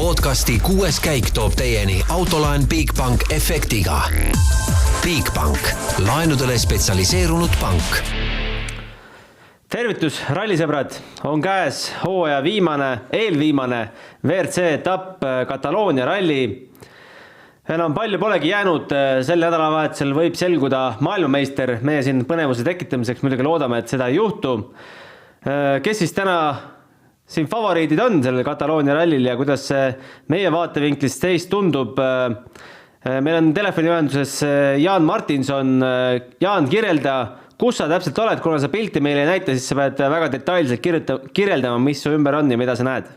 Podcasti 6. käik toob teieni autolaen Bigbank efektiga. Bigbank, laenudele spetsialiseerunud pank. Tervitus, rallisõbrad, on käes hooaja eelviimane WRC etapp Kataloonia ralli. Enam palju polegi jäänud, sel nädalavahetusel võib selguda maailmameister. Meie siin põnevuse tekitamiseks muidugi loodame, et seda ei juhtu. Kes siis täna siin favoriidid on sellel Kataloonia rallil ja kuidas meie vaatevinklist teist tundub? Meil on telefoniühenduses Jaan Martinson. Jaan, kirjelda, kus sa täpselt oled, kuna sa pilti meile ei näita, siis sa pead väga detailselt kirjeldama, mis su ümber on ja mida sa näed.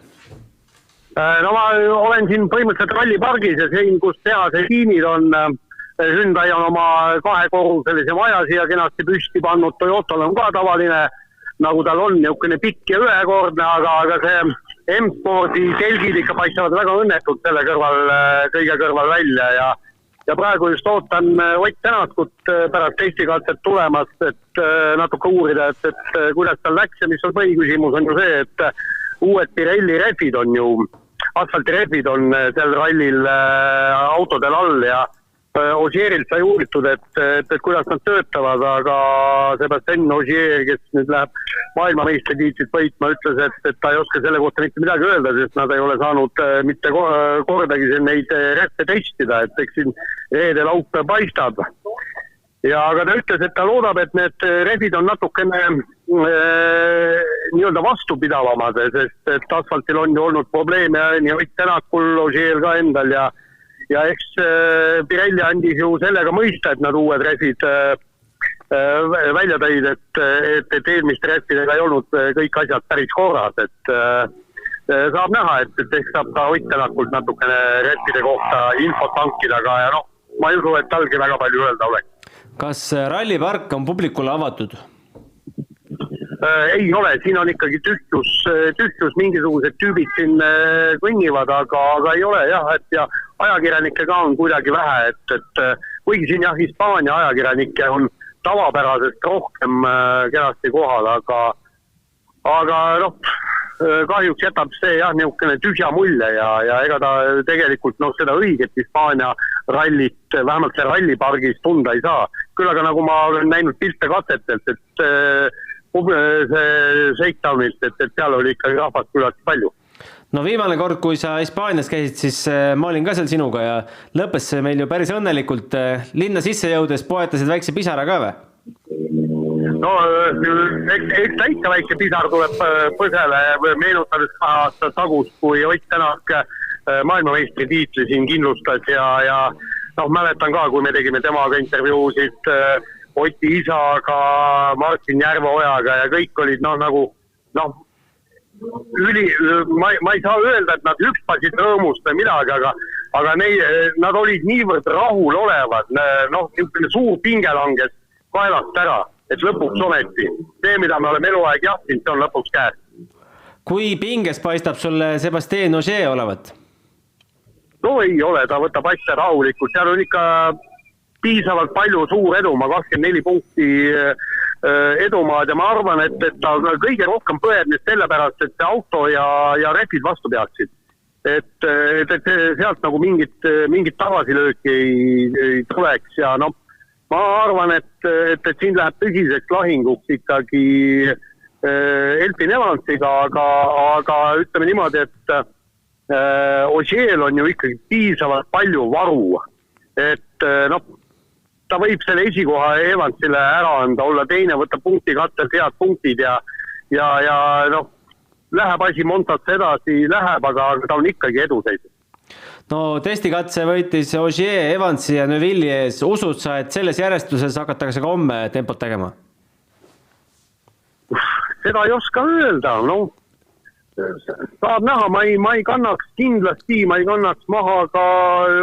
No ma olen siin põhimõtteliselt rallipargis ja siin, kus tehase tiimid on, Hyundai on oma kahekorruselise maja siia kenasti püsti pannud, Toyotal on ka tavaline, nagu tal on niisugune pikk ja ühekordne, aga see M-spordi telgid ikka paistavad väga õnnetult selle kõige kõrval välja ja praegu just ootan Ott Tänatkut pärast testikatset tulemas, et natuke uurida, et kuidas tal läks ja mis on põhiküsimus on ju see, et uued Pirelli rehvid on ju, asfaltirehvid on sel rallil autodel all ja Ogierilt sai uuritud, et kuidas nad töötavad, aga Sébastien Ogier, kes nüüd läheb maailmameistritiitlit võitma, ütles, et ta ei oska selle kohta mitte midagi öelda, sest nad ei ole saanud mitte kordagi neid rehve testida, et eks siin reede-laupäev paistab. Ja aga ta ütles, et ta loodab, et need rehvid on natukene nii-öelda vastupidavamad, sest et asfaltil on ju olnud probleeme nii Ott Tänakul, Ogier ka endal ja eks Pirelli andis ju sellega mõista, et nad uued rehvid välja tõid, et eelmiste rehvidega ei olnud kõik asjad päris korras, et saab näha, et ehk saab ka Ott Tänakult natukene rehvide kohta infot tankida, aga ja ma ei usu, et talgi väga palju öelda oleks. Kas rallipark on publikule avatud? Ei ole, siin on ikkagi tühjus, mingisugused tüübid siin kõnnivad, aga ei ole jah, et ja ajakirjanikega on kuidagi vähe, et kuigi siin jah, Hispaania ajakirjanikke on tavapärasest rohkem kenasti kohal, aga kahjuks jätab see jah niisugune tühja mulje ja ega ta tegelikult seda õiget Hispaania rallit, vähemalt see rallipargis tunda ei saa. Küll aga nagu ma olen näinud pilte katsetelt, et see shakedownilt, et seal oli ikkagi rahvast küllalt palju. No viimane kord, kui sa Hispaanias käisid, siis ma olin ka seal sinuga ja lõppes see meil ju päris õnnelikult. Linna sisse jõudes poetasid väikse pisara ka või? No, eks ta ikka väike pisar tuleb põsele, meenutades 2 aastat tagus, kui Ott Tänak maailmameistri tiitli siin kindlustas ja mäletan ka, kui me tegime temaga intervjuusid Oti isaga, Martin Järveojaga ja kõik olid ma ei saa öelda, et nad hüppasid rõõmust või midagi, aga nad olid niivõrd rahul olevad, niisugune suur pinge langes kaelast ära, et lõpuks ometi. See, mida me oleme eluaeg jahtinud, see on lõpuks käes. Kui pinges paistab sulle Sébastien Ogier olevat? No ei ole, ta võtab asja rahulikult, seal on ikka piisavalt palju suur eduma, 24 punkti edumaad ja ma arvan, et ta kõige rohkem põeb nüüd sellepärast, et see auto ja rehvid vastu peaksid. Et sealt nagu mingit tagasilööki ei tuleks ja ma arvan, et siin läheb tõsiseks lahinguks ikkagi Elfin Evansiga, aga ütleme niimoodi, et Ogier on ju ikkagi piisavalt palju varu, et ta võib selle esikoha Evansile ära anda, olla teine, võtta punkti kattelt head punktid ja läheb asi Montasse edasi, läheb, aga ta on ikkagi eduseisus. No testikatse võitis Ogier, Evansi ja Neuvilli ees. Usud sa, et selles järjestuses hakatakse ka homme tempot tegema? Seda ei oska öelda, saab näha, ma ei kannaks kindlasti, ma ei kannaks maha ka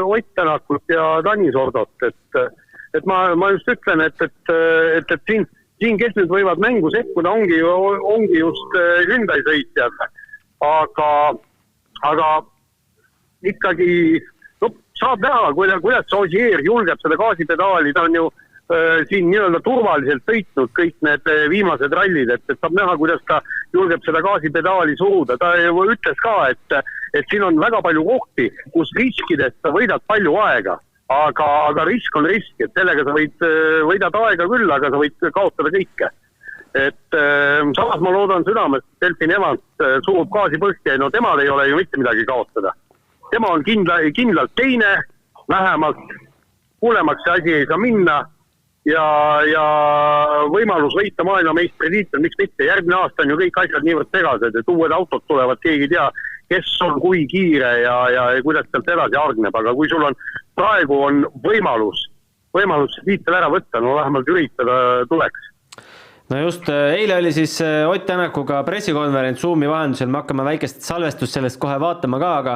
Ott Tänakut ja Tanis Ordot, et ma just ütlen, et siin kes nüüd võivad mängu sekkuda, ongi just Hyundai sõitjad, aga ikkagi saab näha, kuidas Ogier julgeb seda gaasipedaali, ta on ju siin nii-öelda turvaliselt sõitnud kõik need viimased rallid, et saab näha, kuidas ta julgeb seda gaasipedaali suruda. Ta ütles ka, et siin on väga palju kohti, kus riskidest sa võidad palju aega, aga risk on risk, et sellega sa võidad aega küll, aga sa võid kaotada kõike. Et samas ma loodan südamest, et Elfin Evans surub gaasi põhja, no temal ei ole ju mitte midagi kaotada. Tema on kindlalt teine, vähemalt hullemaks see asi ei saa minna, ja võimalus võita maailmameistri-tiitel, miks mitte. Järgmine aasta on ju kõik asjad niivõrd segased, et uued autod tulevad, keegi ei tea, kes on kui kiire ja kuidas sealt edasi argneb, aga kui sul on praegu on võimalus see tiitel ära võtta, no vähemalt üritada tuleks. No just, eile oli siis Ott Tänakuga pressikonverents Zoomi vahendusel, me hakkame väikest salvestust sellest kohe vaatama ka, aga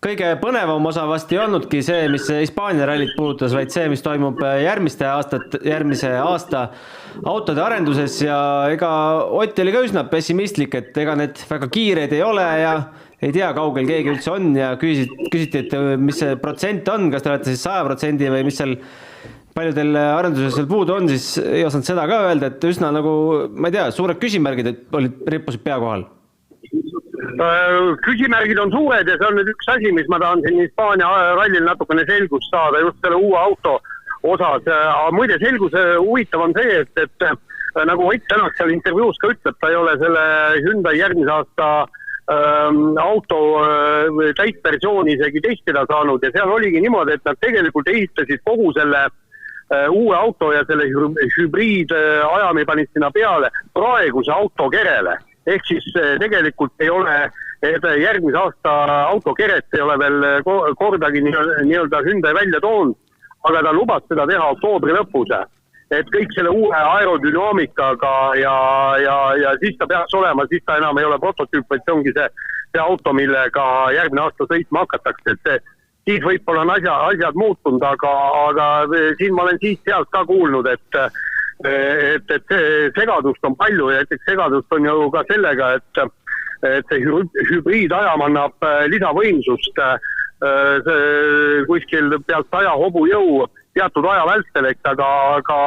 kõige põnevam osa vast ei olnudki see, mis Hispaania rallit puudutas, vaid see, mis toimub järgmise aasta autode arenduses ja ega Ott oli ka üsna pessimistlik, et ega need väga kiireid ei ole ja ei tea, kaugel keegi üldse on ja küsiti, et mis see protsent on, kas te olete siis 100% või mis seal paljudel arenduses seal puudu on, siis ei osanud seda ka öelda, et üsna nagu, ma ei tea, suured küsimärgid rippusid pea kohal. Küsimärgid on suured ja see on nüüd üks asi, mis ma tahan siin Hispaania rallil natukene selgust saada just selle uue auto osas. Muide, selguse huvitav on see, et nagu Ott Tänak seal intervjuus ka ütleb, ta ei ole selle Hyundai järgmise aasta auto täitversiooni isegi testida saanud ja seal oligi niimoodi, et nad tegelikult ehitasid kogu selle uue auto ja selle hübriid ajami panid sinna peale praeguse auto kerele. Ehk siis tegelikult ei ole, järgmise aasta autokeret ei ole veel kordagi nii-öelda Hyundai välja toonud, aga ta lubas seda teha oktoobri lõpus. Et kõik selle uue aerodünaamikaga ja siis ta peaks olema, siis ta enam ei ole prototüüp, vaid see ongi see auto, millega järgmine aasta sõitma hakatakse. Et siis võib-olla on asjad muutunud, aga siin ma olen sealt ka kuulnud, et segadust on palju ja segadust on ju ka sellega, et see hübriidajam annab lisavõimsust kuskil pealt 100 hobujõu teatud aja vältel, aga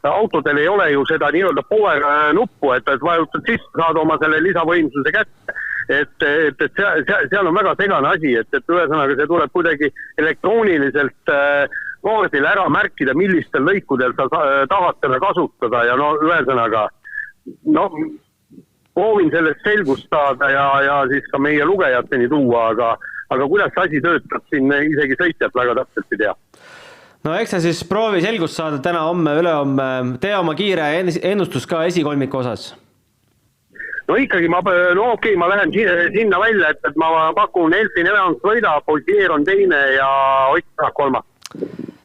autodel ei ole ju seda nii-öelda power nuppu, et vajutad sisse, saad oma selle lisavõimsuse kätte. Et seal on väga segane asi, et ühesõnaga see tuleb kuidagi elektrooniliselt kaardil ära märkida, millistel lõikudel sa tahad seda kasutada ja no ühesõnaga proovin sellest selgust saada ja siis ka meie lugejateni tuua, aga kuidas asi töötab, siin isegi sõitjad väga täpselt ei tea. No eks sa siis proovi selgust saada täna, homme, ülehomme, tee oma kiire ennustus ka esikolmiku osas. No ikkagi, ma lähen sinna välja, et ma pakun Elfin Evans võida, Poitier on teine ja Ott Tänak kolmas.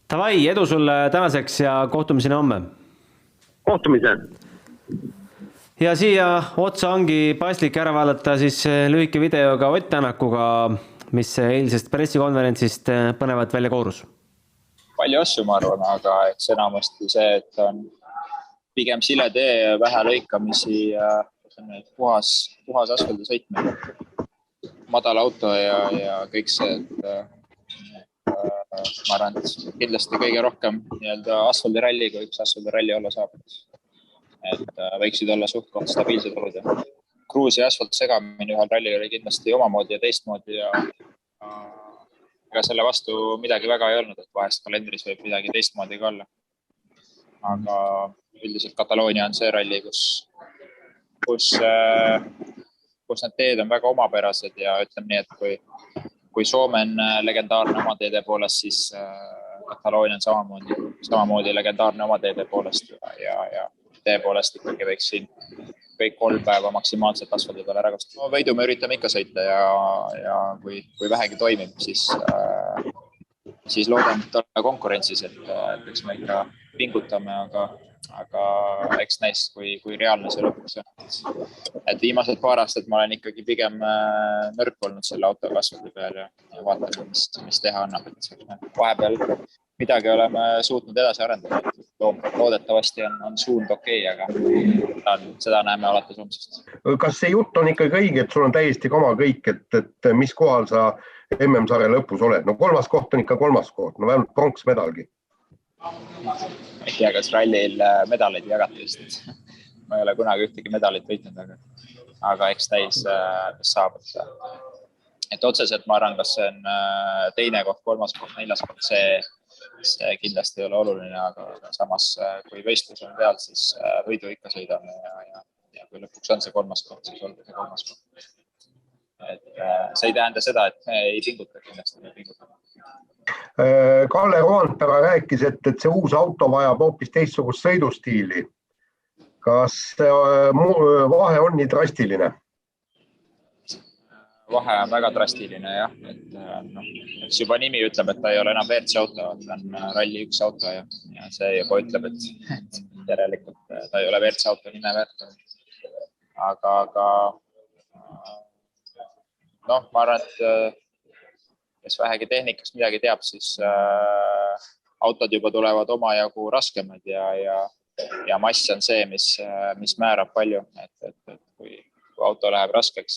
Tavai, edu sulle tänaseks ja kohtumiseni homme. Kohtumise. Ja siia otsa ongi paslik ära vaadata siis lühike videoga Ott Tänakuga, mis eilsest pressikonverentsist põnevat välja koorus. Palju asju, ma arvan, aga eks enamasti see, et on pigem sile tee, vähe lõikamisi ja puhas asfaldi sõitmine, madal auto ja kõik see, et ma arvan, et kindlasti kõige rohkem asfaldiralli, kui üks asfaldiralli olla saab. Et võiksid olla suht-koht stabiilsed olud. Kruusi asfalt segamine ühel rallil oli kindlasti omamoodi ja teistmoodi ja ega selle vastu midagi väga ei olnud, et vahest kalendris võib midagi teistmoodi ka olla. Aga üldiselt Kataloonia on see ralli, kus need teed on väga omapärased ja ütleme nii, et kui Soome on legendaarne oma teede poolest, siis Kataloonia on samamoodi legendaarne oma teede poolest ja tee poolest ikkagi võiks siin kõik 3 päeva maksimaalselt asfaldi peale ära kasutada. No, võidu me üritame ikka sõita ja kui vähegi toimib, siis loodan, et olla konkurentsis, et eks me ikka pingutame, aga eks näis, kui reaalne see lõpuks on. Et viimased paar aastat ma olen ikkagi pigem nõrk olnud selle auto kasvade peal ja vaatan, mis teha annab. Vahepeal midagi oleme suutnud edasi arendada. Loodetavasti on suund okei, aga seda näeme alates homsest. Kas see jutt on ikkagi õige, et sul on täiesti kama kõik, et mis kohal sa MM-sarja lõpus oled? No 3. koht on ikka 3. koht, no vähemalt pronksmedalgi. ei tea, kas rallil medaleid jagati vist. Ma ei ole kunagi ühtegi medalit võitnud, aga eks täis saab. Et otseselt ma arvan, kas see on teine koht, kolmas koht, neljas koht, see kindlasti ei ole oluline, aga samas kui võistlus on peal, siis võidu ikka sõidame ja kui lõpuks on see kolmas koht, siis olgu see kolmas koht. Et see ei tähenda seda, et me ei pinguta, kindlasti me pingutame. Kalle Roandpera rääkis, et see uus auto vajab hoopis teistsugust sõidustiili. Kas vahe on nii drastiline? Vahe on väga drastiline, jah. Et juba nimi ütleb, et ta ei ole enam WRC auto, ta on Rally 1 auto ja see juba ütleb, et järelikult ta ei ole WRC auto nime väärt. Aga ma arvan, et kes vähegi tehnikast midagi teab, siis autod juba tulevad omajagu raskemad ja mass on see, mis määrab palju. Et kui auto läheb raskeks,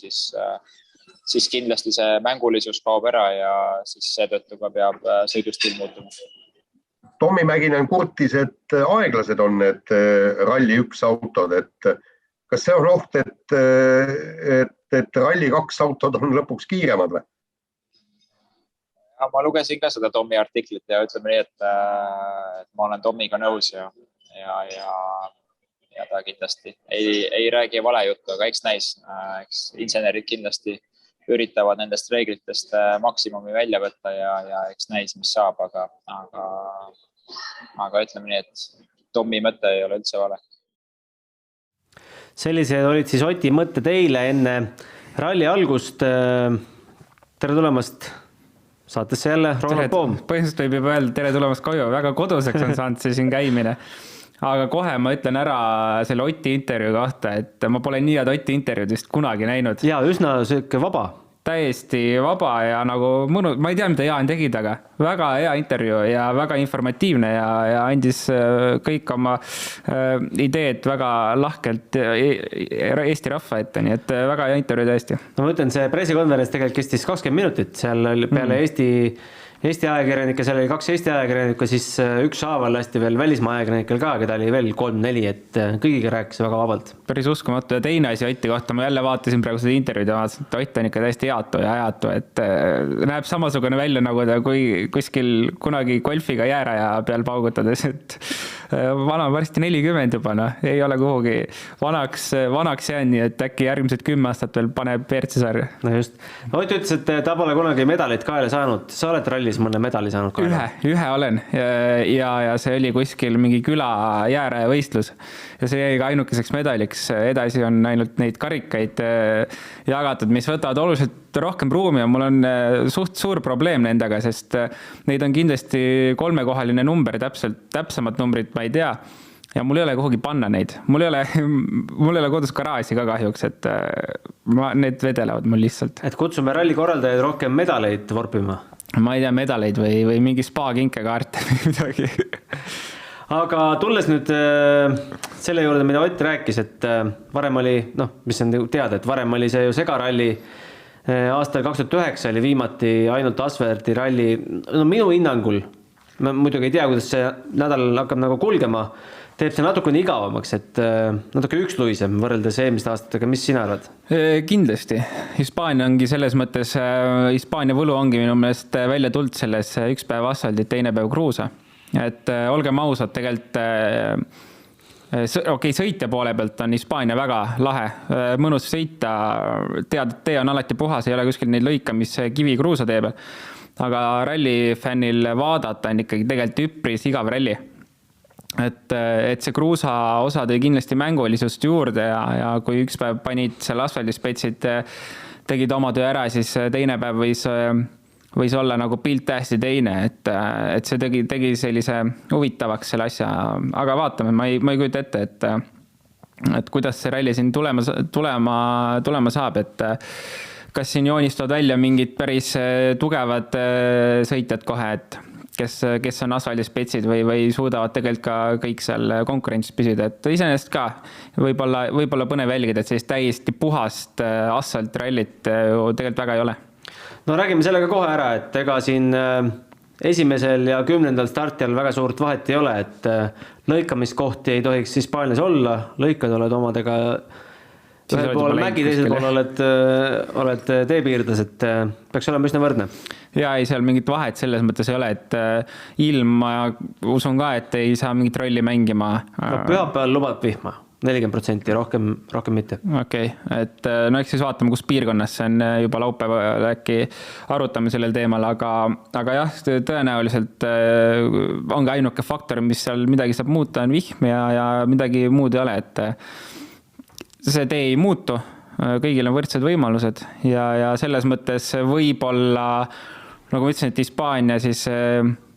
siis kindlasti see mängulisus kaob ära ja siis seetõttu ka peab sõidustiil muutuma. Tommi Mäkinen kurtis, et aeglased on need Rally 1 autod, et kas see on oht, et Rally 2 autod on lõpuks kiiremad või? Ma lugesin ka seda Tommi artiklit ja ütleme nii, et ma olen Tommiga nõus ja ta kindlasti ei räägi vale juttu, aga eks näis. Eks insenerid kindlasti üritavad nendest reeglitest maksimumi välja võtta ja eks näis, mis saab, aga ütleme nii, et Tommi mõte ei ole üldse vale. Sellised olid siis Oti mõtted eile enne ralli algust. Tere tulemast saatesse jälle, Ronald Poom. Põhimõtteliselt võib juba öelda tere tulemast koju, väga koduseks on saanud see siin käimine. Aga kohe ma ütlen ära selle Oti intervjuu kohta, et ma pole nii head Oti intervjuud vist kunagi näinud. Ja üsna sööke vaba. Täiesti vaba ja nagu mõnu, ma ei tea, mida Jaan tegid, aga väga hea intervjuu ja väga informatiivne ja andis kõik oma ideed väga lahkelt Eesti rahva ette, nii et väga hea intervjuu täiesti. No ma ütlen, see pressikonverents tegelikult kestis 20 minutit, seal peale Eesti ajakirjanikke, seal oli 2 Eesti ajakirjanikku, siis üks haaval lasti veel välismaa ajakirjanikel ka, keda oli veel 3-4, et kõigiga rääkis väga vabalt. Päris uskumatu ja teine asi Oti kohta, ma jälle vaatasin praegu seda intervjuud ja vaatasin, et Ott on ikka täiesti ajatu, et näeb samasugune välja nagu ta kui kuskil kunagi golfiga jääraja peal paugutades, et vana on varsti 40 juba, ei ole kuhugi vanaks jäänud, nii et äkki järgmised 10 aastat veel paneb WRC-sarja. No just. Ott ütles, et ta pole kunagi medalit kaela saanud. Sa oled rallis mõne medali saanud kaela? Ühe olen ja see oli kuskil mingi küla jääraja võistlus ja see jäi ka ainukeseks medaliks. Edasi on ainult neid karikaid jagatud, mis võtavad oluliselt rohkem ruumi ja mul on suht suur probleem nendega, sest neid on kindlasti 3-kohaline number, täpsemat numbrit ma ei tea ja mul ei ole kuhugi panna neid. Mul ei ole kodus garaaži ka kahjuks, et need vedelevad mul lihtsalt. Et kutsume ralli korraldajaid rohkem medaleid vorpima? Ma ei tea, medaleid või mingi spa-kinkekaarte või midagi. Aga tulles nüüd selle juurde, mida Ott rääkis, et varem oli, mis on teada, et varem oli see ju segaralli aastal 2009 oli viimati ainult Asverdi ralli. Minu hinnangul, ma muidugi ei tea, kuidas see nädal hakkab nagu kulgema, teeb see natukene igavamaks, et natuke üksluisem võrreldes eelmiste aastatega. Mis sina arvad? Kindlasti. Hispaania ongi selles mõttes, Hispaania võlu ongi minu meelest välja tuld selles üks päev asfaldit, teine päev kruusa. Et olgem ausad, tegelikult sõitja poole pealt on Hispaania väga lahe, mõnus sõita, tead, et tee on alati puhas, ei ole kuskil neid lõika, mis kivi kruusa teeb, aga rallifännil vaadata on ikkagi tegelikult üpris igav ralli. Et see kruusa osa tõi kindlasti mängulisust juurde ja kui üks päev panid seal asfaldispetsid, tegid oma töö ära, siis teine päev võis olla nagu pilt täiesti teine, et see tegi sellise huvitavaks selle asja, aga vaatame, ma ei kujuta ette, et kuidas see ralli siin tulema saab, et kas siin joonistuvad välja mingid päris tugevad sõitjad kohe, et kes on asfaldispetsid või suudavad tegelikult ka kõik seal konkurentsis püsida, et iseenesest ka võib-olla põnev jälgida, et sellist täiesti puhast asfaltrallit ju tegelikult väga ei ole. No räägime sellega kohe ära, et ega siin esimesel ja 10. startijal väga suurt vahet ei ole, et lõikamiskohti ei tohiks Hispaanias olla, lõikad oled omadega ühel pool mägi, teisel pool oled teepiirdes, et peaks olema üsna võrdne. Ja ei, seal mingit vahet selles mõttes ei ole, et ilm, ma usun ka, et ei saa mingit rolli mängima. No, pühapäeval lubab vihma, 40%, rohkem mitte. Okei, et no eks siis vaatame, kus piirkonnas see on juba laupäeval äkki arutame sellel teemal, aga jah, tõenäoliselt ongi ainuke faktor, mis seal midagi saab muuta, on vihm ja midagi muud ei ole, et see tee ei muutu, kõigil on võrdsed võimalused ja selles mõttes võib-olla, nagu ma ütlesin, et Hispaania siis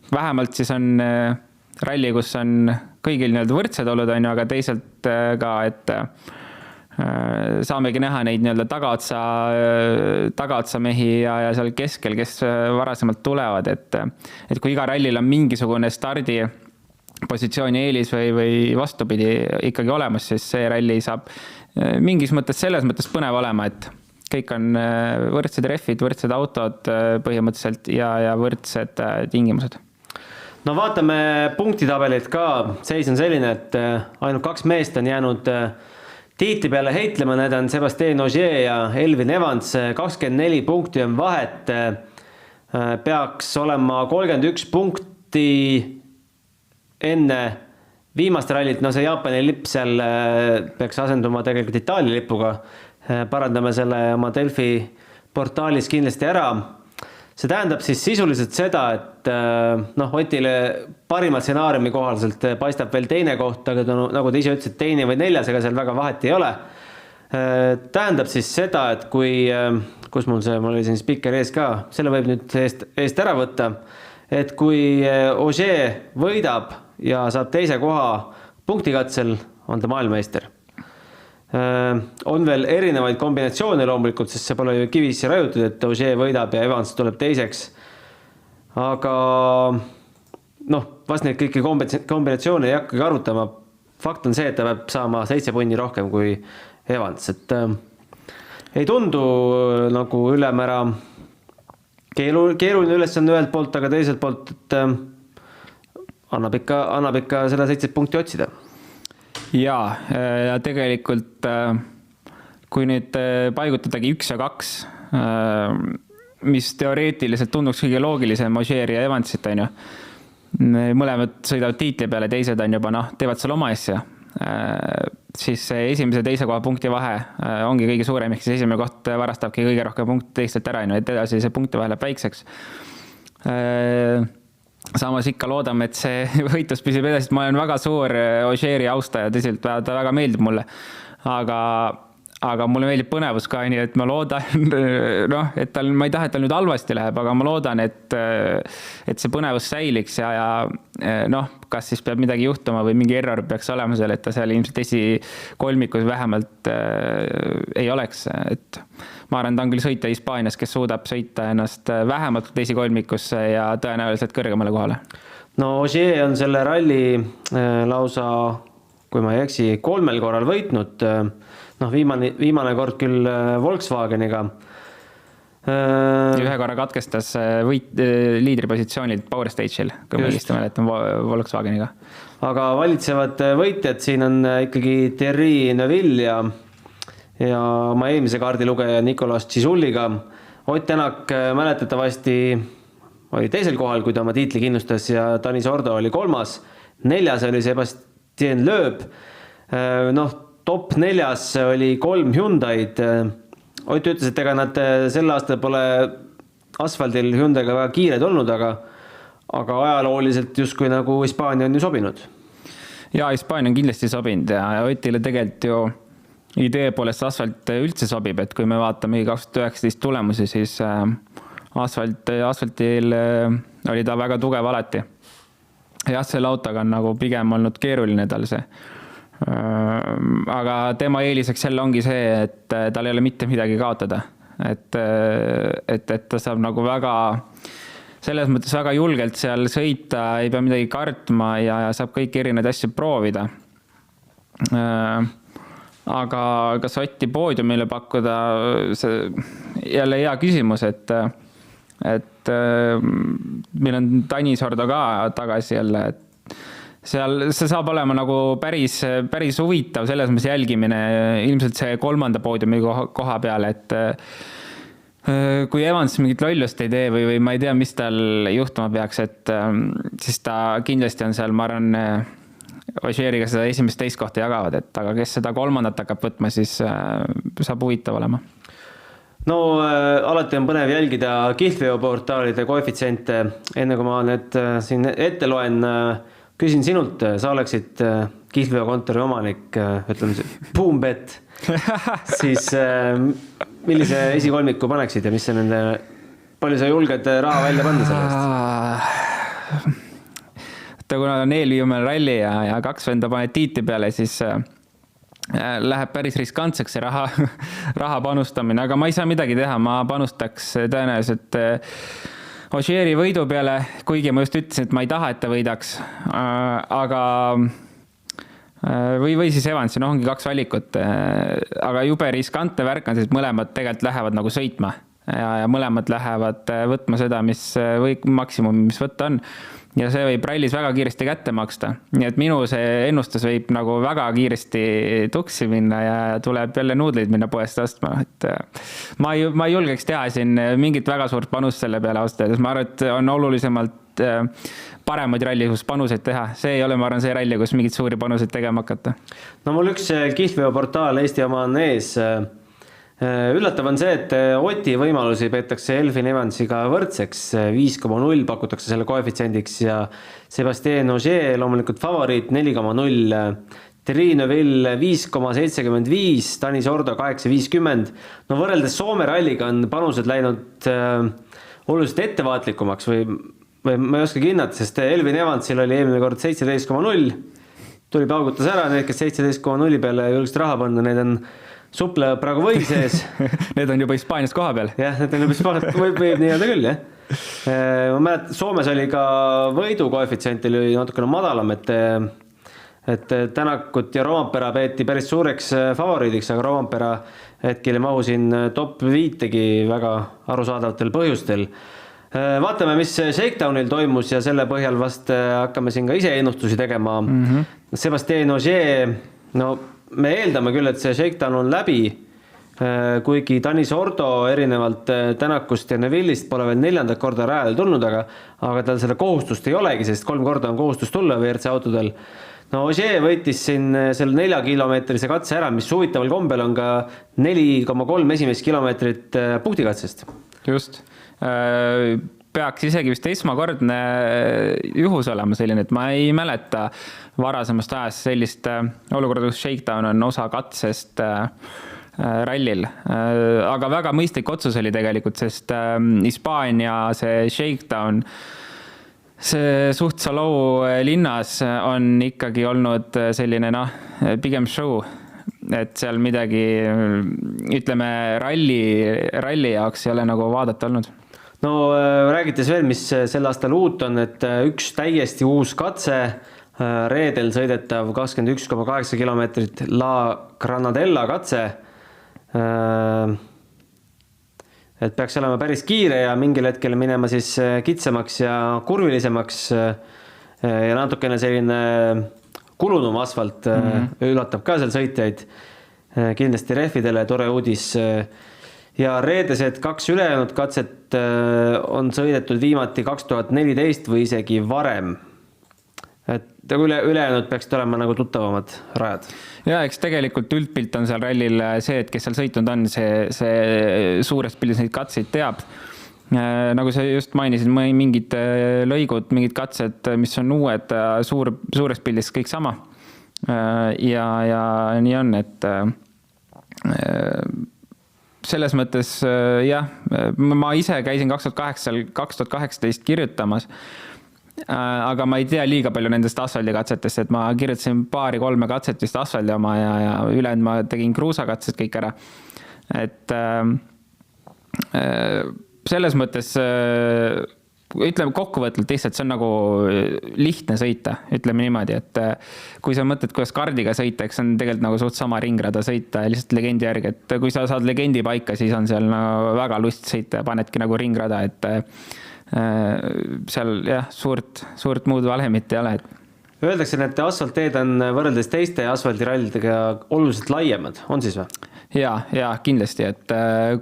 vähemalt siis on ralli, kus on kõigil nii-öelda võrdsed olud, aga teisalt ka, et saamegi näha neid nii-öelda tagaotsa mehi ja seal keskel, kes varasemalt tulevad, et kui iga rallil on mingisugune stardi positsiooni eelis või vastupidi ikkagi olemas, siis see ralli saab mingis mõttes selles mõttes põnev olema, et kõik on võrdsed rehvid, võrdsed autod põhimõtteliselt ja võrdsed tingimused. No vaatame punktitabelit ka. Seis on selline, et ainult 2 meest on jäänud tiitli peale heitlema, need on Sébastien Ogier ja Elfyn Evans, 24 punkti on vahet. Peaks olema 31 punkti enne viimast rallit, no see Jaapani lipp seal peaks asenduma tegelikult Itaalia lipuga. Parandame selle oma Delfi portaalis kindlasti ära. See tähendab siis sisuliselt seda, et Otile parima stsenaariumi kohaselt paistab veel teine koht, aga nagu te ise ütlesid, teine või 4, ega seal väga vahet ei ole. Tähendab siis seda, et kus mul oli siin spikker ees ka, selle võib nüüd eest ära võtta, et kui Ogier võidab ja saab teise koha punktikatsel, on ta maailmameister. On veel erinevaid kombinatsioone loomulikult, sest see pole ju kivisse rajutud, et Ogier võidab ja Evans tuleb teiseks. Aga vast neid kõiki kombinatsioone ei hakkagi arutama. Fakt on see, et ta peab saama 7 punni rohkem kui Evans. Et ei tundu nagu ülemäära keeruline ülesanne ühelt poolt, aga teiselt poolt, et annab ikka seda 7 punkti otsida. Ja tegelikult kui nüüd paigutadagi 1 ja 2, mis teoreetiliselt tunduks kõige loogilisem Ogier ja Evansit, on ju. Mõlemad sõidavad tiitli peale, teised on juba, teevad seal oma asja. Siis esimese ja teise koha punkti vahe ongi kõige suurem, ehk siis esimene koht varastabki kõige rohkem punkti teistelt ära, et edasi see punkti vahe läheb väikseks. Samas ikka loodame, et see võitlus püsib edasi, et ma olen väga suur Ogieri austaja, tõsiselt, ta väga meeldib mulle, aga mulle meeldib põnevus ka, nii et ma loodan, et ma ei taha, et tal nüüd halvasti läheb, aga ma loodan, et see põnevus säiliks ja kas siis peab midagi juhtuma või mingi error peaks olema seal, et ta seal ilmselt esikolmikus vähemalt ei oleks, et ma arvan, ta on küll sõita Hispaanias, kes suudab sõita ennast vähemalt esikolmikusse ja tõenäoliselt kõrgemale kohale. No Ogier on selle ralli lausa, kui ma ei eksi, 3 korral võitnud, viimane kord küll Volkswageniga. Ühe korra katkestas liidripositsioonilt Power Stage'il, kui me lihtsalt mäletan Volkswageniga. Aga valitsevad võitjad, siin on ikkagi Thierry Neuville ja oma eelmise kaardilugeja Nicolas Cisulliga. Ott Tänak mäletatavasti oli teisel kohal, kui ta oma tiitli kindlustas ja Dani Sordo oli 3. 4. oli Sébastien Loeb. Top 4. oli 3 Hyundai'd. Ott ütles, et ega nad sel aastal pole asfaldil Hyundai'ga väga kiired olnud, aga ajalooliselt justkui nagu Hispaania on ju sobinud. Ja Hispaania on kindlasti sobinud ja Otile tegelikult ju idee poolest asfalt üldse sobib, et kui me vaatame 2019 tulemusi, siis asfaltil oli ta väga tugev alati. Jah, selle autoga on nagu pigem olnud keeruline tal see. Aga tema eeliseks jälle ongi see, et tal ei ole mitte midagi kaotada. Et ta saab nagu väga, selles mõttes väga julgelt seal sõita, ei pea midagi kartma ja saab kõik erinevaid asju proovida. Aga kas Otti poodiumile pakkuda, see jälle hea küsimus, et et meil on Tanis Ordo ka tagasi jälle, et seal see saab olema nagu päris huvitav selles mõttes jälgimine, ilmselt see 3. poodiumi koha peal, et kui Evans mingit lollust ei tee või ma ei tea, mis tal juhtuma peaks, et siis ta kindlasti on seal, ma arvan, Ogieriga seda esimest teist kohta jagavad, et aga kes seda 3. hakkab võtma, siis saab huvitav olema. No alati on põnev jälgida kihlveoportaalide koefitsiente, enne kui ma need siin ette loen, küsin sinult, sa oleksid kihlveokontori omanik, ütleme Boombet, siis millise esikolmiku paneksid ja mis see nende, palju sa julged raha välja panna sellest? Kuna on eelviimane ralli ja 2 venda paned tiiti peale, siis läheb päris riskantseks see raha panustamine, aga ma ei saa midagi teha, ma panustaks tõenäoliselt Ogieri võidu peale, kuigi ma just ütlesin, et ma ei taha, et ta võidaks, aga või siis Evansi, ongi 2 valikut, aga jube riskantne värk on, sest mõlemad tegelikult lähevad nagu sõitma ja mõlemad lähevad võtma seda, mis maksimum, mis võtta on. Ja see võib rallis väga kiiresti kätte maksta. Nii et minu see ennustus võib nagu väga kiiresti tuksi minna ja tuleb jälle nuudleid minna poest ostma. Et ma ei julgeks teha siin mingit väga suurt panust selle peale austada. Ma arvan, et on olulisemalt paremaid ralli, kus panuseid teha. See ei ole, ma arvan, see ralli, kus mingit suuri panuseid tegema hakata. No mul üks kihlveoportaal Eesti oma on ees. Üllatav on see, et Oti võimalusi peetakse Elfyn Evansiga võrdseks, 5,0 pakutakse selle koefitsiendiks ja Sébastien Ogier loomulikult favoriit 4,0, Thierry Neuville 5,75, Tanis Ordo 8,50. No võrreldes Soome ralliga on panused läinud oluliselt ettevaatlikumaks või ma ei oskagi hinnata, sest Elfyn Evansil oli eelmine kord 17,0, tuli paugutas ära, need, kes 17,0 peale julgust raha panna, need on suple praegu või sees. Need on juba Hispaanias koha peal. Jah, need on juba Hispaanias, võib nii-öelda küll, jah. Ma mäletan, Soomes oli ka võidu koefitsient oli natukene madalam, et Tänakut ja Rompera peeti päris suureks favoriidiks, aga Rompera hetkel ei mahu siin top 5-gi väga arusaadavatel põhjustel. Vaatame, mis Shakedownil toimus ja selle põhjal vast hakkame siin ka ise ennustusi tegema. Sébastien Ogier, no me eeldame küll, et see Shakedown on läbi, kuigi Tanis Ordo erinevalt Tänakust ja Neuvillist pole veel 4. korda rajale tulnud, aga tal selle kohustust ei olegi, sest 3 korda on kohustus tulla WRC autodel. No Ogier võitis siin selle 4-kilomeetrise katse ära, mis huvitaval kombel on ka 4,3 esimest kilomeetrit puhtikatsest. Just. Peaks isegi vist esmakordne juhus olema selline, et ma ei mäleta varasemast ajast sellist olukorda, kus Shakedown on osa katsest rallil. Aga väga mõistlik otsus oli tegelikult, sest Hispaania see Shakedown, see suht Salou linnas on ikkagi olnud selline pigem show, et seal midagi, ütleme, ralli jaoks ei ole nagu vaadata olnud. No räägites veel, mis sel aastal uut on, et üks täiesti uus katse, reedel sõidetav 21,8 kilomeetrit La Granadella katse, et peaks olema päris kiire ja mingil hetkel minema siis kitsamaks ja kurvilisemaks ja natukene selline kulunum asfalt üllatab ka seal sõitjaid, kindlasti rehvidele tore uudis. Ja reedesed 2 ülejäänud katset on sõidetud viimati 2014 või isegi varem. Et ülejäänud peaksid olema nagu tuttavamad rajad. Ja eks tegelikult üldpilt on seal rallil see, et kes seal sõitnud on, see suurest pildis neid katseid teab. Nagu sa just mainisid, mingid lõigud, mingid katsed, mis on uued, suurest pildis kõik sama. Ja nii on, et selles mõttes, jah, ma ise käisin 2018 kirjutamas, aga ma ei tea liiga palju nendest asfaldikatsetest, et ma kirjutasin 2-3 katset vist asfaldi oma ja ülejäänud ma tegin kruusakatset kõik ära. Et selles mõttes ütleme kokkuvõtvalt lihtsalt, see on nagu lihtne sõita, ütleme niimoodi, et kui sa mõtled, kuidas kardiga sõita, eks see on tegelikult nagu suht sama ringrada sõita lihtsalt legendi järgi, et kui sa saad legendi paika, siis on seal nagu väga lust sõita ja panedki nagu ringrada, et seal jah, suurt muud valemit ei ole, et Öeldakse, et asfaltteed on võrreldes teiste asfaldirallidega oluliselt laiemad, on siis või? Ja kindlasti, et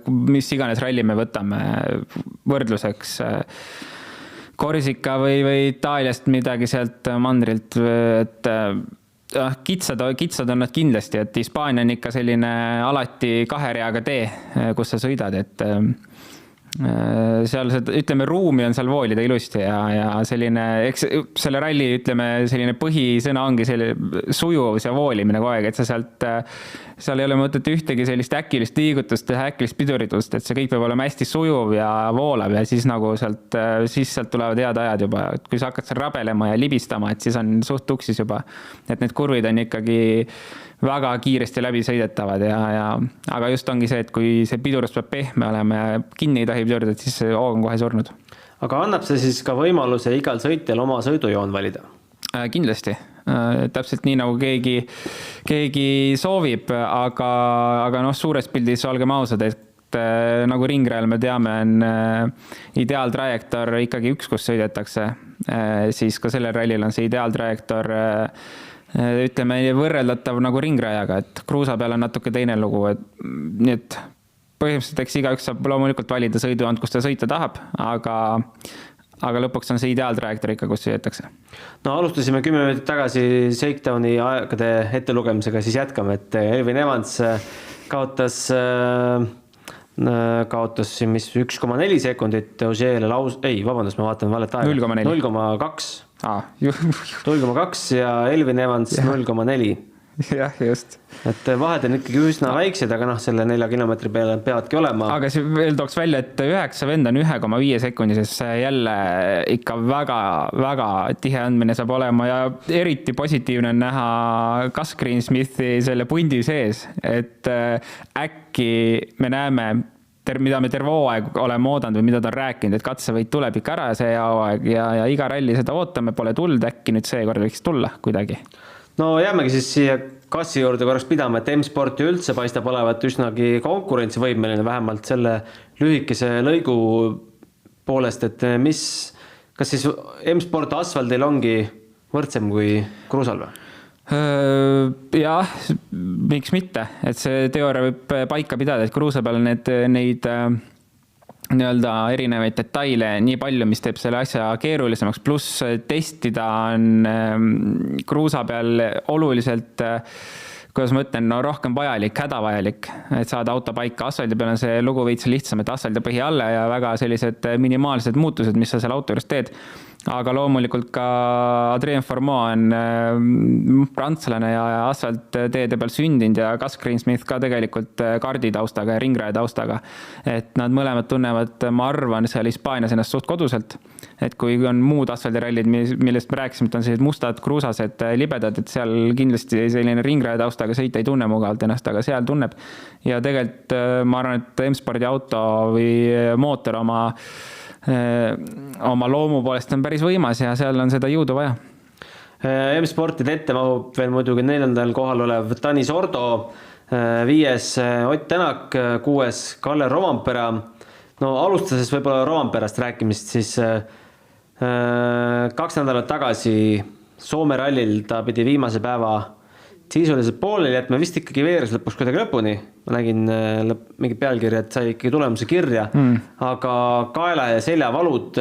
mis iganes ralli me võtame võrdluseks Korsika või Itaaliast midagi sealt mandrilt, et kitsad on nad kindlasti, et Hispaania on ikka selline alati 2 reaga tee, kus sa sõidad, et seal ütleme ruumi on seal voolida ilusti ja selline, eks selle ralli ütleme selline põhisõna ongi selline sujuvus ja voolimine kogu aeg, et sa seal ei ole mõtet ühtegi sellist äkilist liigutust teha, äkilist piduritust, et see kõik peab olema hästi sujuv ja voolav ja siis nagu sealt tulevad head ajad juba, et kui sa hakkad seal rabelema ja libistama, et siis on suht tuksis juba, et need kurvid on ikkagi väga kiiresti läbi sõidetavad aga just ongi see, et kui see pidurus peab pehme olema ja kinni ei tohi pidurda, et siis see hoog on kohe surnud. Aga annab see siis ka võimaluse igal sõitjal oma sõidujoon valida? Kindlasti. Täpselt nii nagu keegi soovib, aga suures pildis olgem ausad, et nagu ringrajal me teame, on ideaaltrajektoor ikkagi üks, kus sõidetakse, siis ka sellel rallil on see ideaaltrajektoor ütleme võrreldatav nagu ringrajaga, et kruusa peal on natuke teine lugu, et nii et põhimõtteliselt eks igaüks saab loomulikult valida sõidujoont, kus ta sõita tahab, aga lõpuks on see ideaaltrajektoor ikka, kus sõidetakse. No alustasime 10 minutit tagasi Shakedowni aegade ettelugemisega, siis jätkame, et Elvin Evans kaotas siin 1,4 sekundit Ožeele ma vaatan valet aega. 0,2. 0,2 ja Elvin Evans 0,4. Jah, just. Et vahed on ikkagi üsna väiksed, aga selle 4 kilomeetri peale peavadki olema. Aga see veel tooks välja, et 9 vend on 1,5 sekundises jälle ikka väga tihe andmine saab olema ja eriti positiivne on näha Gus Greensmithi selle pundi sees, et äkki me näeme mida me terve hooaeg oleme oodanud või mida ta on rääkinud, et katsevõit tuleb ikka ära see hooaeg ja iga ralli seda ootame, pole tulnud, äkki nüüd seekord võiks tulla kuidagi. No jäämegi siis siia kassi juurde korraks pidama, et M-Sporti üldse paistab olevat üsnagi konkurentsivõimeline, vähemalt selle lühikese lõigu poolest, et kas siis M-Sport asfaldil ongi võrdsem kui kruusal või? Jah, miks mitte, et see teooria võib paika pidada, et kruusa peal neid nii-öelda erinevaid detaile nii palju, mis teeb selle asja keerulisemaks, pluss testida on kruusa peal oluliselt kuidas ma ütlen, rohkem vajalik, hädavajalik, et saada auto paika. Asfaldi peal on see lugu veits lihtsam, et asfaldi põhi alla ja väga sellised minimaalsed muutused, mis sa seal auto juures teed. Aga loomulikult ka Adrien Formeau on prantslane ja asfaltteede peal sündinud ja Gus Greensmith ka tegelikult karditaustaga ja ringraja taustaga. Et nad mõlemad tunnevad, ma arvan, seal Hispaanias ennast suht koduselt. Et kui on muud asfaldirallid, millest me rääkisime, et on sellised mustad, kruusased, libedad, et seal kindlasti selline ringraja taustaga sõita ei tunne mugavalt ennast, aga seal tunneb. Ja tegelikult ma arvan, et M-spordi auto või mootor oma loomu poolest on päris võimas ja seal on seda jõudu vaja. M-sportide ette mahub veel muidugi 4. kohal olev Tanis Ordo, 5. Ott Tänak, 6. Kalle Rovampera. No alustades võib-olla Rovamperast rääkimist, siis 2 nädalat tagasi Soome rallil ta pidi viimase päeva sisuliselt pooleli, et me vist ikkagi veeres lõpuks kuidagi lõpuni. Ma nägin mingi pealkirja, et sai ikkagi tulemuse kirja, aga kaela ja seljavalud,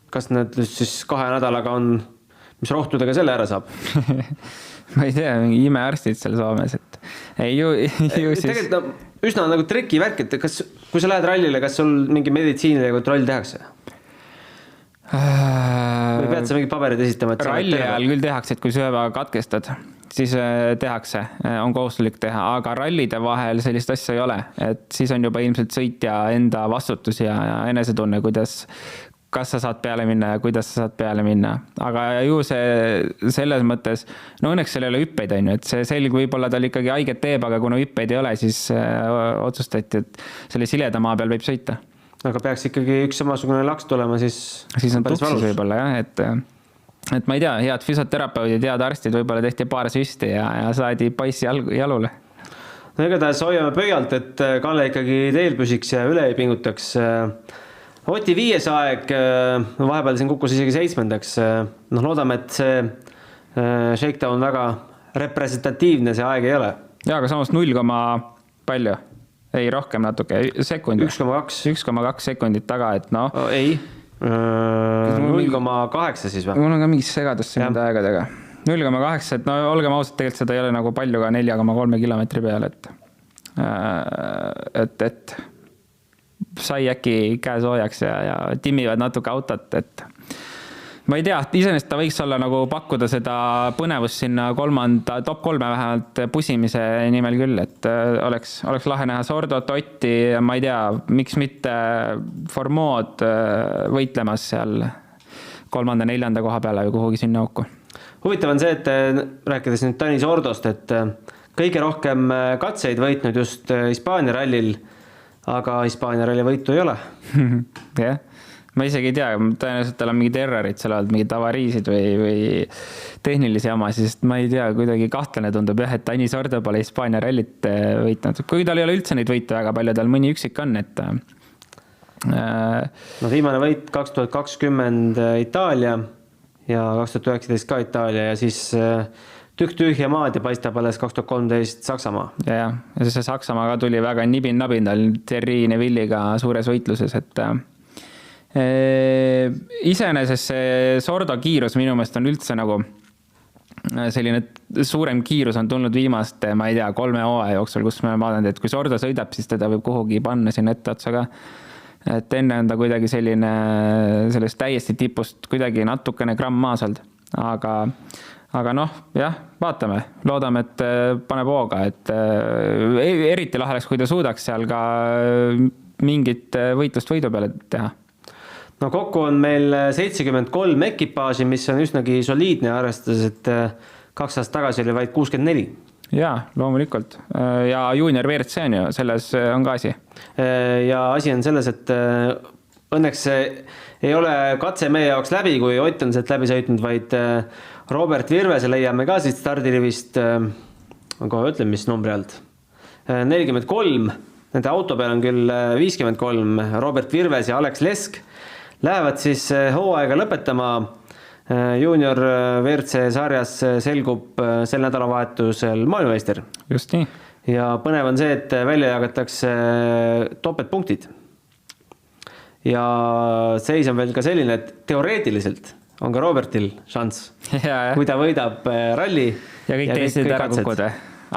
kas need siis 2 nädalaga on, mis rohtudega selle ära saab? Ma ei tea, mingi imearstid seal Soomes, et siis... Tegelikult üsna nagu triki värk, et kui sa lähed rallile, kas sul mingi meditsiiniline kontroll tehakse? Või pead sa mingid paberid esitama? Ralli ajal küll tehakse, et kui sööva katkestad, siis tehakse, on kohustuslik teha, aga rallide vahel sellist asja ei ole, et siis on juba ilmselt sõitja enda vastutus ja enesetunne, kas sa saad peale minna ja kuidas sa saad peale minna. Aga ju see selles mõttes, no õnneks seal ei ole hüppeid, et see selg võib-olla tal ikkagi haiget teeb, aga kuna hüppeid ei ole, siis otsustati, et selle sileda maa peal võib sõita. aga peaks ikkagi üks samasugune laks tulema, siis on tuksis võib-olla jah, et ma ei tea, head füsioterapeudid, head arstid, võib-olla tehti paar süsti ja saadi poissi jalule. No igatahes hoiame pöialt, et Kalle ikkagi teel püsiks ja üle ei pingutaks. Oti 5. aeg, vahepeal siin kukkus isegi 7. Loodame, et see shakedown väga representatiivne see aeg ei ole. Ja, aga samas 0, palju? Ei, rohkem natuke, sekundi. 1,2 sekundit taga, et noh. Ei, 0,8 siis või? Mul on ka mingi segadus siin nende aegadega. 0,8, et no olgem ausad, tegelikult seda ei ole nagu palju ka 4,3 kilomeetri peal, et sai äkki käe soojaks ja timmivad natuke autot, et ma ei tea, iseenesest ta võiks olla nagu pakkuda seda põnevust sinna top 3 vähemalt pusimise nimel küll, et oleks lahe näha Sordot, Otti ja ma ei tea, miks mitte Formood võitlemas seal 3., 4. koha peale või kuhugi sinna auku. Huvitav on see, et rääkides nüüd Tanis Ordost, et kõige rohkem katseid võitnud just Hispaania rallil, aga Hispaania ralli võitu ei ole. Jah. Ma isegi ei tea, tõenäoliselt tal on mingid errorid, seal on mingid avariisid või tehnilisi jamasid, sest ma ei tea, kuidagi kahtlane tundub jah, et Tanis Ordo pole Hispaania rallit võitnud. Kui tal ei ole üldse neid võite väga palju, tal mõni üksik on, et viimane võit 2020 Itaalia ja 2019 ka Itaalia ja siis tühja maad ja paistab alles 2013 Saksamaa. Ja see Saksamaa ka tuli väga nibin-nabin tal Thierry Neville'iga suures võitluses, et iseenesest see Sordo kiirus minu meelest on üldse nagu selline suurem kiirus on tulnud viimaste, ma ei tea, 3 hooaja jooksul, kus me vaadanud, et kui Sordo sõidab, siis teda võib kuhugi panna siin etteotsa ka. Et enne on ta kuidagi sellest täiesti tipust kuidagi natukene gramm maas olnud, aga noh, jah, vaatame, loodame, et paneb hooga, et eriti lahe oleks, kui ta suudaks seal ka mingit võitlust võidu peale teha. No kokku on meil 73 ekipaaži, mis on üsnagi soliidne arvestades, et 2 aastat tagasi oli vaid 64. Jaa, loomulikult. Ja junior WRC on ju, selles on ka asi. Ja asi on selles, et õnneks ei ole katse meie jaoks läbi, kui Ott on sealt läbi sõitnud, vaid Robert Virvese leiame ka siit stardirivist, kohe ütlen, mis numbri alt. 43, nende auto peal on küll 53, Robert Virves ja Alex Lesk lähevad siis hooaega lõpetama. Junior WRC sarjas selgub sel nädalavahetusel maailmameister. Just nii. Ja põnev on see, et välja jagatakse topeltpunktid. Ja seis on veel ka selline, et teoreetiliselt on ka Robertil šanss, kui ta võidab ralli. Ja kõik teised ära kukud.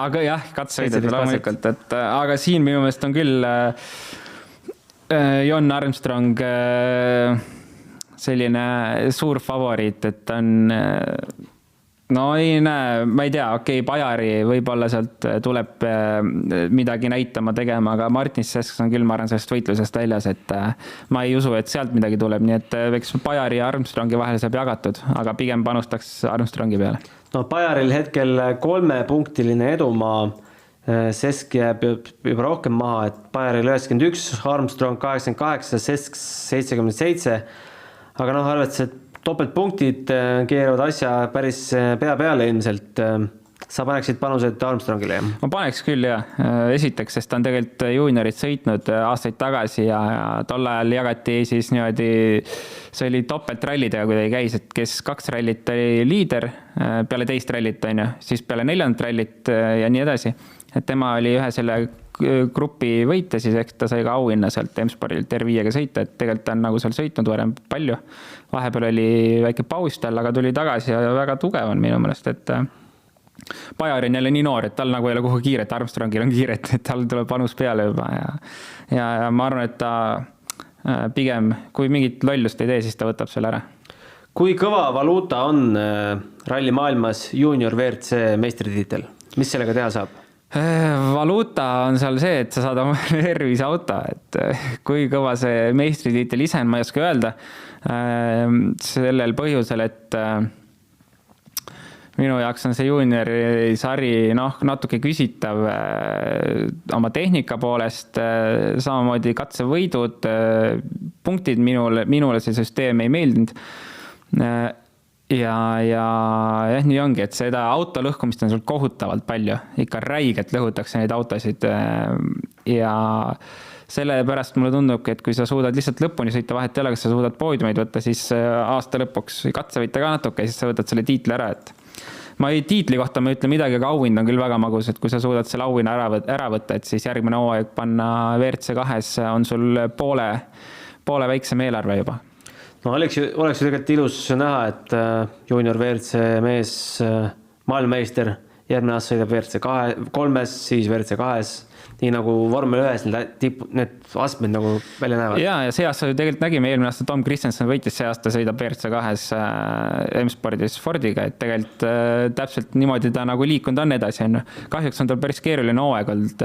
Aga jah, katsesõidud loomulikult. Aga siin minu meelest on küll Jon Armstrong selline suur favoriit, et on no ei näe, ma ei tea, okei, Bajari võib-olla sealt tuleb midagi näitama tegema, aga Martin Sesks on küll, ma arvan, sellest võitlusest väljas, et ma ei usu, et sealt midagi tuleb, nii et eks Bajari ja Armstrongi vahel saab jagatud, aga pigem panustaks Armstrongi peale. No Bajaril hetkel 3-punktiline edumaa, Sesk jääb juba rohkem maha, et Bajaril 91, Armstrong 88, Sesk 77, aga noh, arvates, et topeltpunktid keeravad asja päris pea peale ilmselt. Sa paneksid panused Armstrongile? Ma paneks küll, jah. Esiteks, sest ta on tegelikult juniorid sõitnud aastaid tagasi ja tol ajal jagati siis niimoodi, see oli topeltrallidega, kui ta käis, et kes 2 rallit oli liider peale teist rallit, on ju, siis peale 4. rallit ja nii edasi. Et tema oli ühe selle grupi võite, siis eks ta sai ka auhinna sealt M-Spordilt R5-ga sõita, et tegelikult ta on nagu seal sõitnud varem palju. Vahepeal oli väike paus tal, aga tuli tagasi ja väga tugev on minu mõnest, et Bajari on jälle nii noor, et tal nagu ei ole kuhu kiiret, Armstrongil on kiiret, et tal tuleb panus peale juba ja ma arvan, et ta pigem, kui mingit lollust ei tee, siis ta võtab selle ära. Kui kõva valuuta on ralli maailmas junior WRC meistritiitel? Mis sellega teha saab? Valuuta on seal see, et sa saad oma R5 auto, et kui kõva see meistritiitel ise on, ma ei oska öelda sellel põhjusel, et minu jaoks on see juuniori sari natuke küsitav oma tehnika poolest, samamoodi katsevõidud, punktid minule see süsteem ei meeldinud. Ja nii ongi, et seda auto lõhkumist on sul kohutavalt palju, ikka räigelt lõhutakse neid autosid ja sellepärast mulle tundubki, et kui sa suudad lihtsalt lõpuni sõita, vahet ei ole, kas sa suudad poodiumeid võtta, siis aasta lõpuks katse võita ka natuke, siis sa võtad selle tiitli ära, et tiitli kohta ma ei ütle midagi, aga auhind on küll väga magus, et kui sa suudad selle auhinna ära võtta, et siis järgmine hooaeg panna WRC 2 on sul poole väiksem eelarve juba. No oleks ju tegelikult ilus näha, et junior WRC mees, maailmameister, järgmine aasta sõidab WRC 3, siis WRC 2, nii nagu vormel 1 need astmed nagu välja näevad. Ja see aasta tegelikult nägime, eelmine aasta Tom Christensen võitis, see aasta sõidab WRC 2 M-spordis Fordiga, et tegelikult täpselt niimoodi ta nagu liikunud on edasi. Kahjuks on tal päris keeruline hooaeg olnud,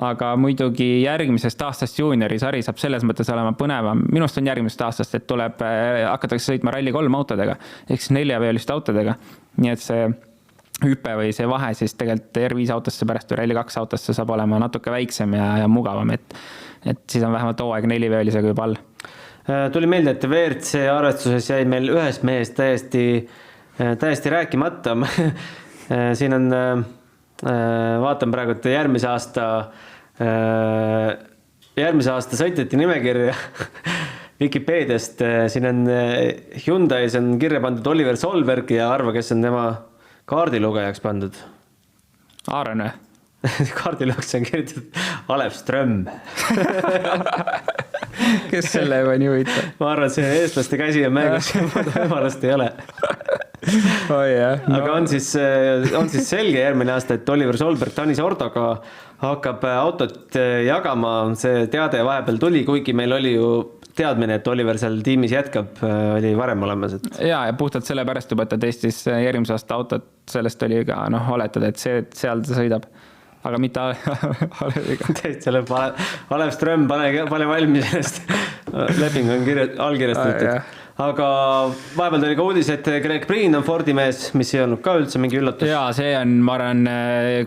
aga muidugi järgmisest aastast juuniori sari saab selles mõttes olema põnevam. Minust on järgmisest aastast, et hakatakse sõitma Rally 3 autodega, ehk siis 4-veoliste autodega. Nii et see hüpe või see vahe siis tegelikult R5 autosse pärast või Rally 2 autosse saab olema natuke väiksem ja mugavam, et siis on vähemalt hooaeg 4-veolisega juba all. Tuli meelde, et WRC arvestuses jäi meil ühest mehest täiesti rääkimata. Siin on, vaatan praegu, et järgmise aasta sõitjate nimekirja Wikipediast. Siin on Hyundai's on kirja pandud Oliver Solberg ja arva, kes on tema kaardilugejaks pandud. Aaron või? Kaardilugejaks on kirjutatud Alev Ström. Kes selle juba nii huvitav? Ma arvan, et see eestlaste käsi on mängus ja võimalust ei ole. Aga on siis selge järgmine aasta, et Oliver Solberg Tanis Ordoga hakkab autot jagama. See teade vahepeal tuli, kuigi meil oli ju teadmine, et Oliver seal tiimis jätkab, oli varem olemas. Ja puhtalt selle pärast juba, et ta testis järgmise aasta autot, sellest oli ka oletada, et seal ta sõidab. Aga mitte Alev Ström, pane valmis sellest. Leping on allkirjastatud. Aga vahepeal tuli ka uudis, et Greg Breen on Fordi mees, mis ei olnud ka üldse mingi üllatus. Ja see on, ma arvan,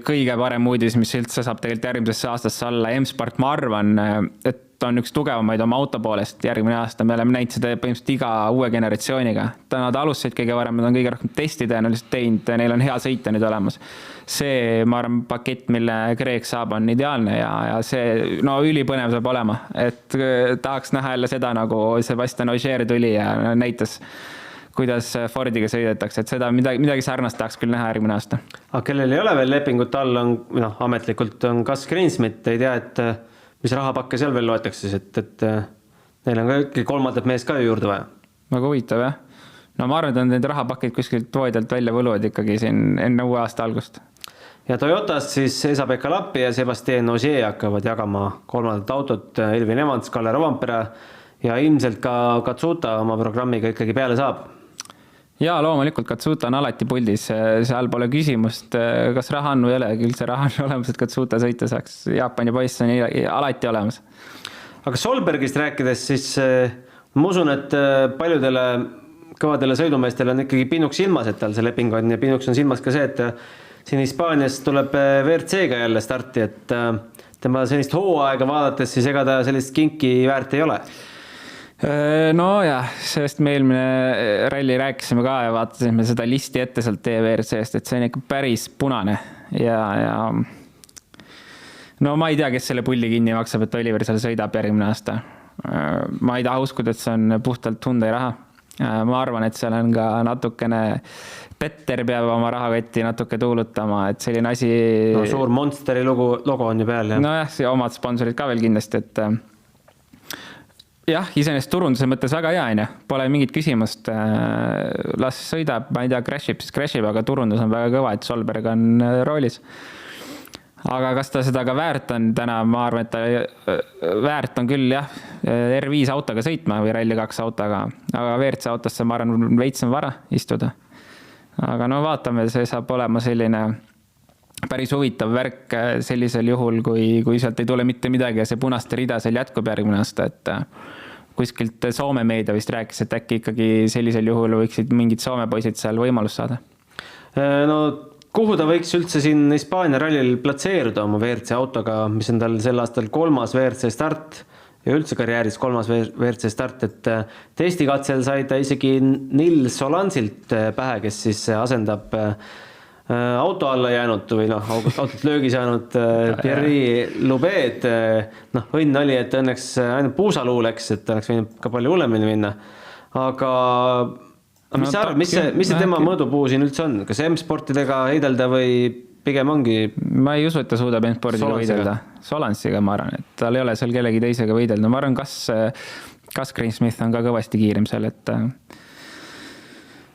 kõige parem uudis, mis üldse saab tegelikult järgmisesse aastasse alla. M-Sport, ma arvan, et on üks tugevamaid oma auto poolest järgmine aasta. Me oleme näinud seda põhimõtteliselt iga uue generatsiooniga. Nad alustasid kõige varem, nad on kõige rohkem testi tõenäoliselt teinud, neil on hea sõita nüüd olemas. See, ma arvan, pakett, mille Greg saab, on ideaalne ja see ülipõnev saab olema. Et tahaks näha jälle seda, nagu Sebastian Ogier tuli ja näitas, kuidas Fordiga sõidetakse, et seda midagi sarnast tahaks küll näha järgmine aasta. Aga kellel ei ole veel lepingut all, ametlikult on Gus Greensmith, ei tea, et mis rahapakke seal veel loetakse, et neil on ka kolmandat meest ka juurde vaja. Väga huvitav, jah. No ma arvan, et on need rahapakid kuskilt voidelt välja võluvad ikkagi siin enne uue aasta algust. Ja Toyotas siis Esa-Pekka Lappi ja Sebastian Ogier hakkavad jagama kolmandat autot, Elvin Evans, Kalle Rovampere ja ilmselt ka Katsuta oma programmiga ikkagi peale saab. Ja loomulikult Katsuta on alati puldis, seal pole küsimust, kas raha on või ei ole, küll see raha on olemas, et Katsuta sõita saaks. Jaapani poiss on alati olemas. Aga Solbergist rääkides, siis ma usun, et paljudele kõvadele sõidumeestele on ikkagi pinuks silmas, et tal see leping on ja pinuks on silmas ka see, et siin Hispaanias tuleb WRC-ga jälle starti, et tema sellist hooaega vaadates, siis ega ta sellist kinki väärt ei ole. No jah, sellest me eelmine ralli rääkisime ka ja vaatasime seda listi ette sealt WRC-st, et see on ikka päris punane ja no ma ei tea, kes selle pulli kinni maksab, et Oliver seal sõidab järgmine aasta. Ma ei taha uskuda, et see on puhtalt Hyundai raha. Ma arvan, et seal on ka natukene Petter peab oma rahakotti natuke tuulutama, et selline asi... No suur Monsteri logo on ju peal. No jah, omad sponsorid ka veel kindlasti, et jah, iseenesest turunduse mõttes väga hea, pole mingit küsimust. Las sõidab, ma ei tea, crashib, aga turundus on väga kõva, et Solberg on roolis. Aga kas ta seda ka väärt on täna, ma arvan, et ta väärt on küll jah, R5 autoga sõitma või Rally 2 autoga, aga WRC autosse ma arvan, veits on vara istuda. Aga no vaatame, see saab olema selline päris huvitav värk sellisel juhul, kui sealt ei tule mitte midagi ja see punaste rida seal jätkub järgmine aasta, et kuskilt Soome meedia vist rääkis, et äkki ikkagi sellisel juhul võiksid mingid Soome poisid seal võimalus saada. No kuhu ta võiks üldse siin Hispaania rallil platseeruda oma WRC autoga, mis on tal sel aastal 3. WRC start ja üldse karjääris 3. WRC start, et testikatsel sai ta isegi Nils Solansilt pähe, kes siis asendab auto alla jäänud või autot löögi saanud Pierre Loubet. Õnn oli, et õnneks ainult puusaluu läks, et oleks võinud ka palju hullemini minna. Aga mis sa arvad, mis see tema mõõdupuu siin üldse on? Kas M-sportidega heidelda või pigem ongi? Ma ei usu, et ta suudab M-sportiga võidelda. Solansiga ma arvan, et tal ei ole seal kellegi teisega võidelda. Ma arvan, kas Green Smith on ka kõvasti kiirem seal, et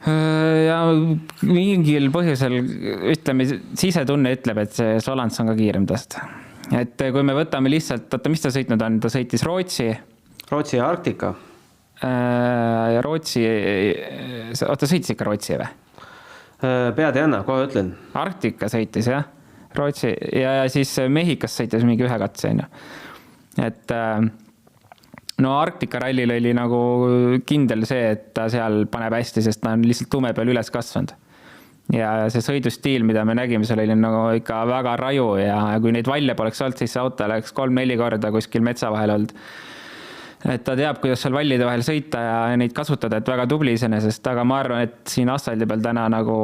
ja mingil põhjusel ütleme, sisetunne ütleb, et see Solans on ka kiirem tast. Et kui me võtame lihtsalt, mis ta sõitnud on? Ta sõitis Rootsi ja Arktika. Ja Rootsi, ta sõitis ikka Rootsi või? Pead ei anna, kohe ütlen. Arktika sõitis, jah. Rootsi ja siis Mehhikas sõitis mingi ühe katse. Et Arktika rallil oli nagu kindel see, et ta seal paneb hästi, sest ta on lihtsalt tume peal üles kasvanud. Ja see sõidustiil, mida me nägime, seal oli nagu ikka väga raju ja kui neid valle poleks olnud, siis see auto oleks 3-4 korda kuskil metsa vahel olnud. Et ta teab, kuidas seal vallide vahel sõita ja neid kasutada, et väga tubli iseenesest, aga ma arvan, et siin asfaldi peal täna nagu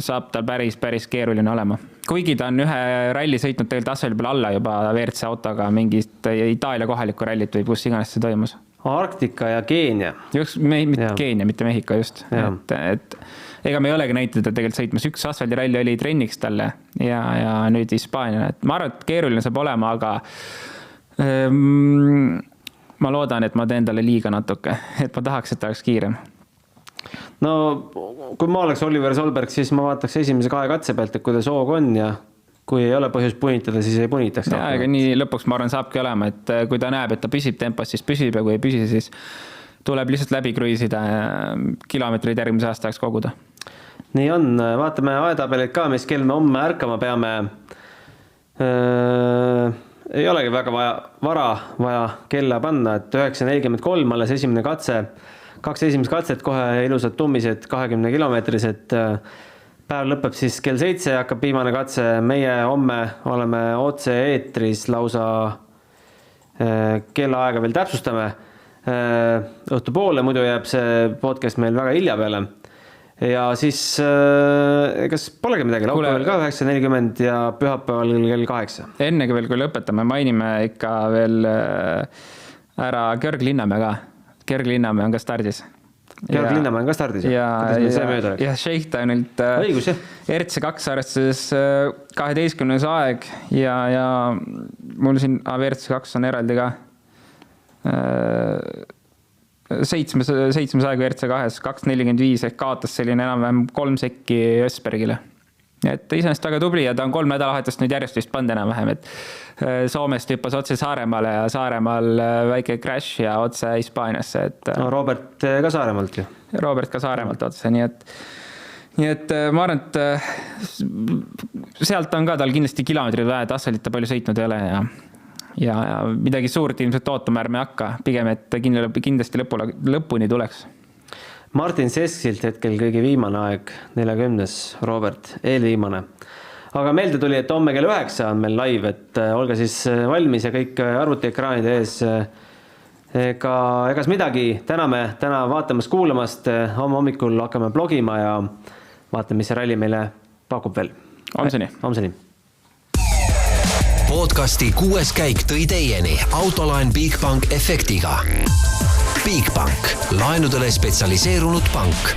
saab tal päris keeruline olema. Kuigi ta on ühe ralli sõitnud tegelikult asfaldi peal alla juba WRC autoga mingist Itaalia kohalikku rallit või kus iganes see toimus. Arktika ja Keenia. Keenia, mitte Mehhiko just. Et ega me ei olegi näinud, et tegelikult sõitmas üks asfaldiralli oli trenniks talle ja nüüd Hispaania. Et ma arvan, et keeruline saab olema, aga ma loodan, et ma teen talle liiga natuke, et ma tahaks, et ta oleks kiirem. No, kui ma oleks Oliver Solberg, siis ma vaataks esimese 2 katse pealt, et kuidas hoog on ja kui ei ole põhjus punitada, siis ei punitaks. Ja, aga nii lõpuks ma arvan saabki olema, et kui ta näeb, et ta püsib tempos, siis püsib ja kui ei püsi, siis tuleb lihtsalt läbi kruisida ja kilomeetreid järgmise aastaks koguda. Nii on, vaatame aetabelit ka, mis kell me homme ärkama peame. Ei olegi väga vaja kella panna, et 9.43 alles esimene katse, 2 esimest katset kohe ilusad tummised 20 kilomeetrised. Päev lõpeb siis kell 7, hakkab viimane katse. Meie homme oleme otse eetris lausa kella aega veel täpsustame. Õhtu poole, muidu jääb see podcast meil väga hilja peale. Ja siis kas polegi midagi, laupäeval ka 9.40 ja pühapäeval kell 8. Ennegi veel, kui lõpetame, mainime ikka veel ära Georg Linnamäe ka. Georg Linnamäe on ka stardis. Georg Linnamäe on ka stardis. Ja Shakedownilt õigus, jah. RC2 arvestas 12. aeg ja mul siin RC2 on eraldi ka 7. aeg RC2 2.45 ehk kaotas selline enam-vähem 3 sekki Ösbergile. Et iseenesest väga tubli ja ta on 3 nädalahetust nüüd järjest vist pand enam-vähem, et Soomest hüppas otse Saaremaale ja Saaremaal väike crash ja otse Hispaaniasse. No Robert ka Saaremaalt ju. Robert ka Saaremaalt otse, nii et ma arvan, et sealt on ka tal kindlasti kilomeetrid vaja, et asfaltit ta palju sõitnud ei ole ja midagi suurt ilmselt ootama ärme hakka, pigem, et kindlasti lõpuni tuleks. Martin Seskilt hetkel kõige viimane aeg, 40. Robert, eelviimane. Aga meelde tuli, et homme kell 9 on meil live, et olge siis valmis ja kõik arvutiekraanide ees. Egas midagi, täna vaatamas kuulamast, homme hommikul hakkame blogima ja vaatame, mis see ralli meile pakub veel. Homseni. Podcasti 6. käik tõi teieni Autoline Bigbank efektiga. Bigbank, laenudele spetsialiseerunud pank.